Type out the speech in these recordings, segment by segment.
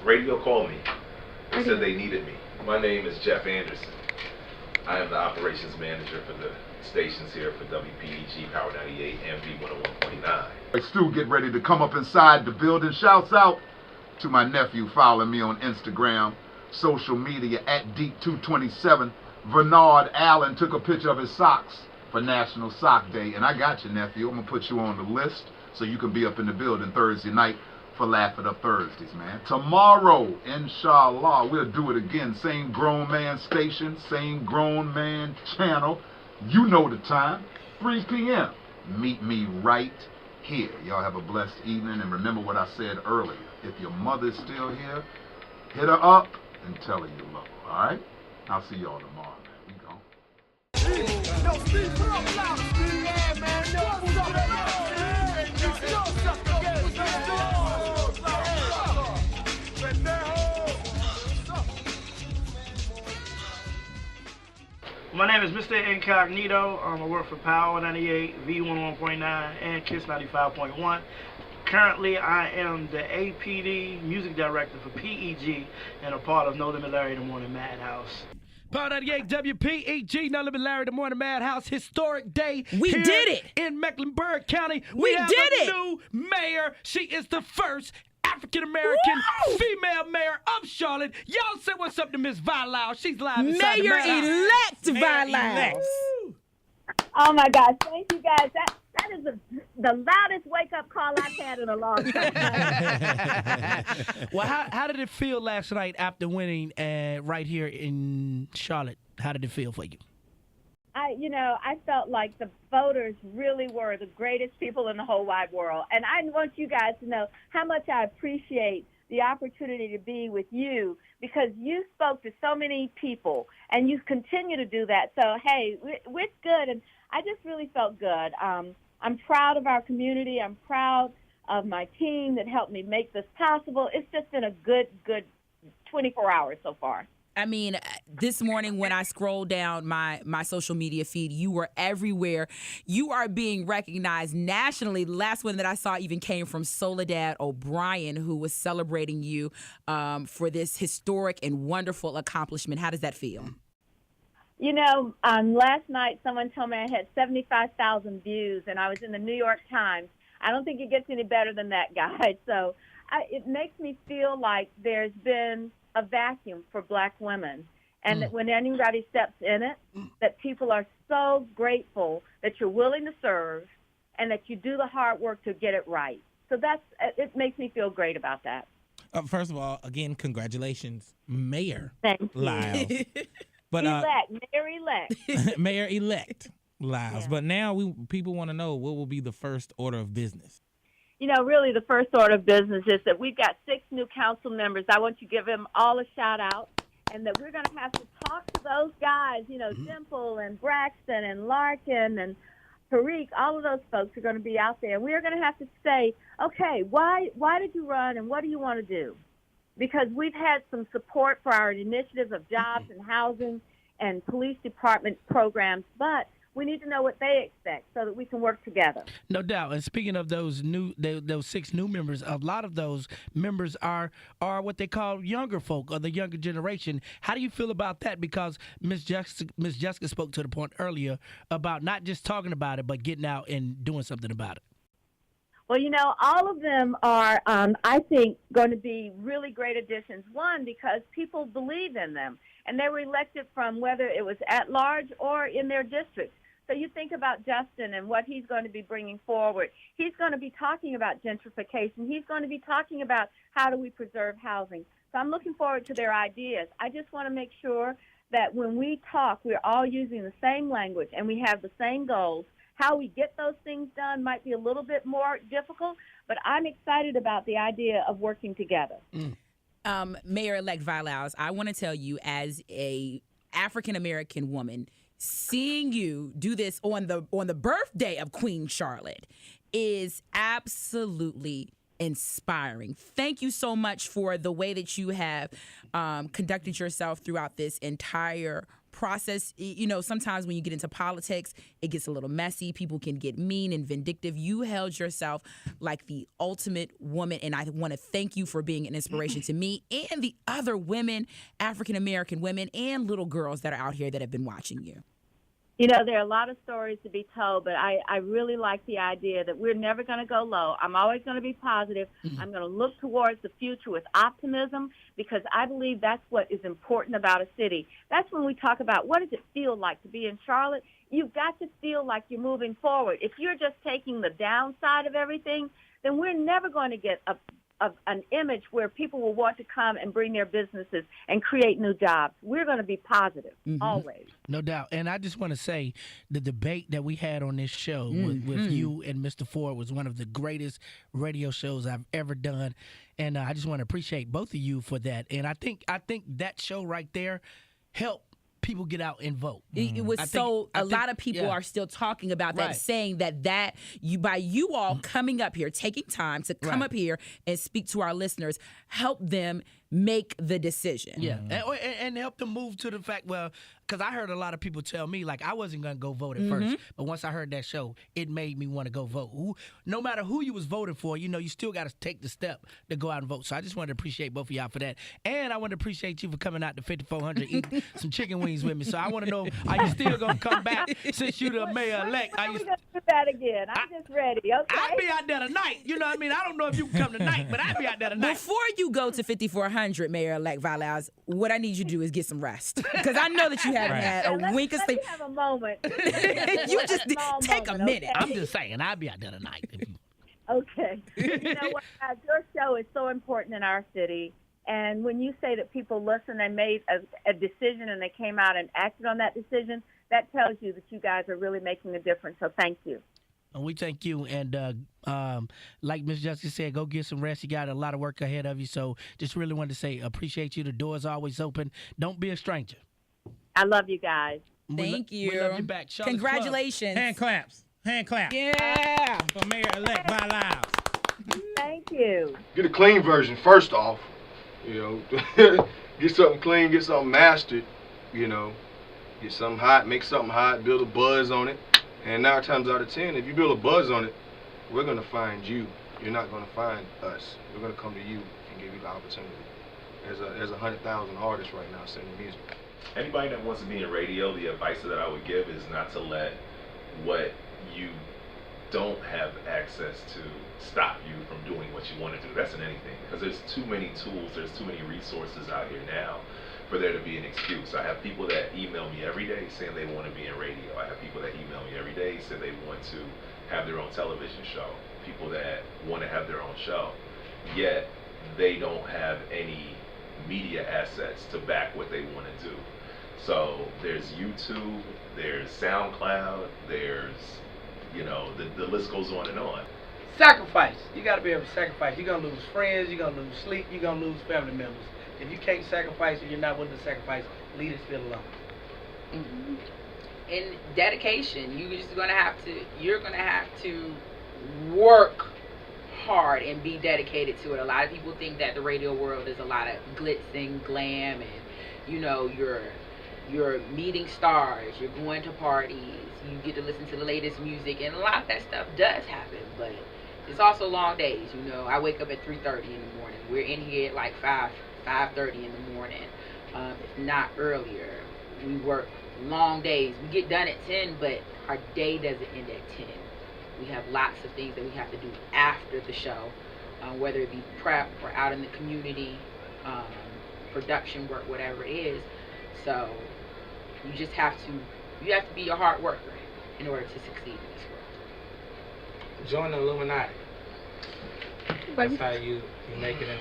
Radio called me. They said they needed me. My name is Jeff Anderson. I am the operations manager for the stations here for WPEG Power 98 and V101.9. Hey, Stu, get ready to come up inside the building. Shouts out to my nephew following me on Instagram, social media at Deep227. Bernard Allen took a picture of his socks for National Sock Day. And I got you, nephew. I'm going to put you on the list so you can be up in the building Thursday night for Laugh It Up Thursdays, man. Tomorrow, inshallah, we'll do it again. Same grown man station, same grown man channel. You know the time, 3 p.m. Meet me right here. Y'all have a blessed evening. And remember what I said earlier. If your mother's still here, hit her up and tell her you love her, all right? I'll see y'all tomorrow, man. We gone. My name is Mr. Incognito. I work for Power 98, V101.9, and KISS 95.1. Currently, I am the APD music director for PEG and a part of No Limit Larry the Morning Madhouse. Power 98 WPEG, No Limit Larry the Morning Madhouse, historic day. We here did it in Mecklenburg County. We have did a it. new mayor. She is the first African-American female mayor of Charlotte. Y'all say what's up to Miss Vilau. She's live inside the madhouse. Mayor-elect Vilau. Oh my gosh, thank you guys. That is the loudest wake-up call I've had in a long time. Well, how did it feel last night after winning right here in Charlotte? How did it feel for you? I felt like the voters really were the greatest people in the whole wide world. And I want you guys to know how much I appreciate the opportunity to be with you, because you spoke to so many people and you continue to do that. So, hey, we're good. And I just really felt good. I'm proud of our community. I'm proud of my team that helped me make this possible. It's just been a good 24 hours so far. I mean, this morning when I scrolled down my social media feed, you were everywhere. You are being recognized nationally. The last one that I saw even came from Soledad O'Brien, who was celebrating you for this historic and wonderful accomplishment. How does that feel? Last night someone told me I had 75,000 views, and I was in the New York Times. I don't think it gets any better than that, guys. So it makes me feel like there's been a vacuum for Black women, and that when anybody steps in it, that people are so grateful that you're willing to serve and that you do the hard work to get it right. So it makes me feel great about that. First of all, again, congratulations, Mayor Lyles. But Mayor-elect. Mayor-elect Lyles. Yeah. But now people want to know what will be the first order of business. Really the first order of business is that we've got 6 new council members. I want you to give them all a shout out, and that we're going to have to talk to those guys, Dimple and Braxton and Larkin and Tariq, all of those folks are going to be out there. We're going to have to say, okay, why did you run and what do you want to do? Because we've had some support for our initiatives of jobs and housing and police department programs, but we need to know what they expect so that we can work together. No doubt. And speaking of those 6 new members, a lot of those members are what they call younger folk, or the younger generation. How do you feel about that? Because Ms. Jessica spoke to the point earlier about not just talking about it, but getting out and doing something about it. Well, all of them are, I think, going to be really great additions. One, because people believe in them, and they were elected from whether it was at large or in their districts. So you think about Justin and what he's going to be bringing forward. He's going to be talking about gentrification. He's going to be talking about how do we preserve housing. So I'm looking forward to their ideas. I just want to make sure that when we talk, we're all using the same language and we have the same goals. How we get those things done might be a little bit more difficult, but I'm excited about the idea of working together. Mayor-elect Vilau, I want to tell you, as a African-American woman, seeing you do this on the birthday of Queen Charlotte is absolutely inspiring. Thank you so much for the way that you have conducted yourself throughout this entire process, you know, sometimes when you get into politics, it gets a little messy. People can get mean and vindictive. You held yourself like the ultimate woman, and I want to thank you for being an inspiration to me and the other women, African-American women, and little girls that are out here that have been watching you. You know, there are a lot of stories to be told, but I really like the idea that we're never going to go low. I'm always going to be positive. I'm going to look towards the future with optimism, because I believe that's what is important about a city. That's when we talk about what does it feel like to be in Charlotte. You've got to feel like you're moving forward. If you're just taking the downside of everything, then we're never going to get an image where people will want to come and bring their businesses and create new jobs. We're going to be positive, always. No doubt. And I just want to say the debate that we had on this show with you and Mr. Ford was one of the greatest radio shows I've ever done. And I just want to appreciate both of you for that. And I think that show right there helped people get out and vote. It was a lot of people are still talking about that, saying that by you all coming up here, taking time to come up here and speak to our listeners, help them make the decision. Yeah, and help them move to the fact, well, because I heard a lot of people tell me, like, I wasn't going to go vote at first, but once I heard that show, it made me want to go vote. No matter who you was voting for, you know, you still got to take the step to go out and vote. So I just wanted to appreciate both of y'all for that. And I want to appreciate you for coming out to 5400 eating some chicken wings with me. So I want to know, are you still going to come back since you the mayor-elect? We're going to do that again. I'm just ready, okay? I'll be out there tonight. You know what I mean? I don't know if you can come tonight, but I'll be out there tonight. Before you go to 5400, Mayor-elect Valaz, what I need you to do is get some rest. Because I know that you haven't had a wink of sleep. Let me have a moment. You just take a minute. Okay? I'm just saying, I'll be out there tonight. Okay. You know what, guys, your show is so important in our city. And when you say that people listened and made a decision and they came out and acted on that decision, that tells you that you guys are really making a difference. So thank you. And we thank you. And like Ms. Jessica said, go get some rest. You got a lot of work ahead of you. So just really wanted to say, appreciate you. The door's always open. Don't be a stranger. I love you guys. Thank you. We love you back. Charlotte's Congratulations. Hand claps. Hand claps. Yeah. For Mayor-elect Valaz. Thank you. Get a clean version first off, you know. Get something clean, get something mastered, you know. Get something hot, make something hot, build a buzz on it. And 9 times out of 10, if you build a buzz on it, we're gonna find you. You're not gonna find us. We're gonna come to you and give you the opportunity. There's 100,000 artists right now singing music. Anybody that wants to be in radio, the advice that I would give is not to let what you don't have access to stop you from doing what you want to do. That's in anything, because there's too many tools, there's too many resources out here now for there to be an excuse. I have people that email me every day saying they want to be in radio. I have people that email me every day saying they want to have their own television show. People that want to have their own show, yet they don't have any media assets to back what they want to do. So there's YouTube, there's SoundCloud, there's, you know, the list goes on and on. Sacrifice. You got to be able to sacrifice. You're going to lose friends, you're going to lose sleep, you're going to lose family members. If you can't sacrifice and you're not willing to sacrifice, leave this field alone. And dedication. You're gonna have to work hard and be dedicated to it. A lot of people think that the radio world is a lot of glitz and glam, and you know, you're meeting stars, you're going to parties, you get to listen to the latest music, and a lot of that stuff does happen, but it's also long days. You know, I wake up at 3:30 in the morning. We're in here at like 5:30 in the morning, if not earlier. We work long days. We get done at 10, but our day doesn't end at 10. We have lots of things that we have to do after the show, whether it be prep or out in the community, production work, whatever it is. So you just have to be a hard worker in order to succeed in this world. Join the Illuminati. That's how you make it in.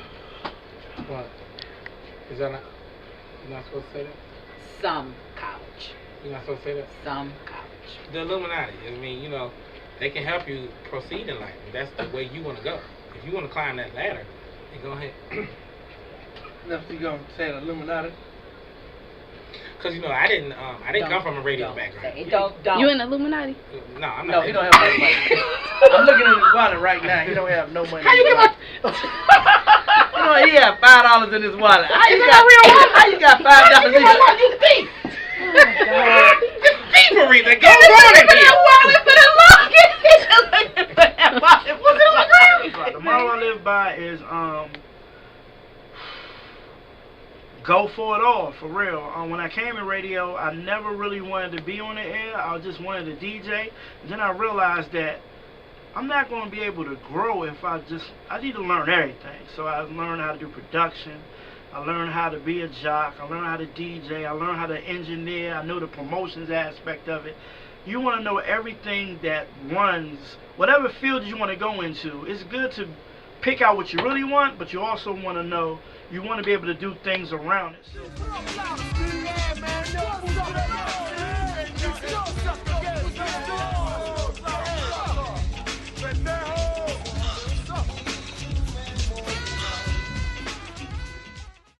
What? Is that not? You're not supposed to say that? Some college. You're not supposed to say that? Some college. The Illuminati. I mean, you know, they can help you proceed in life. That's the way you want to go. If you want to climb that ladder, then go ahead. That's you gonna say the Illuminati? Because, you know, I didn't come from a radio background. Don't. You in the Illuminati? No, I'm No, not. he don't have no money. I'm looking at his wallet right now. He don't have no money. How you get my... You know, he had $5 in his wallet. How you got $5 in his wallet? You thief! People reason goes on in here. The motto I live by is go for it all, for real. When I came in radio, I never really wanted to be on the air. I just wanted to DJ. And then I realized that I'm not going to be able to grow if I need to learn everything. So I learned how to do production. I learned how to be a jock. I learned how to DJ. I learned how to engineer. I know the promotions aspect of it. You want to know everything that runs, whatever field you want to go into. It's good to pick out what you really want, but you also want to know, you want to be able to do things around it. So.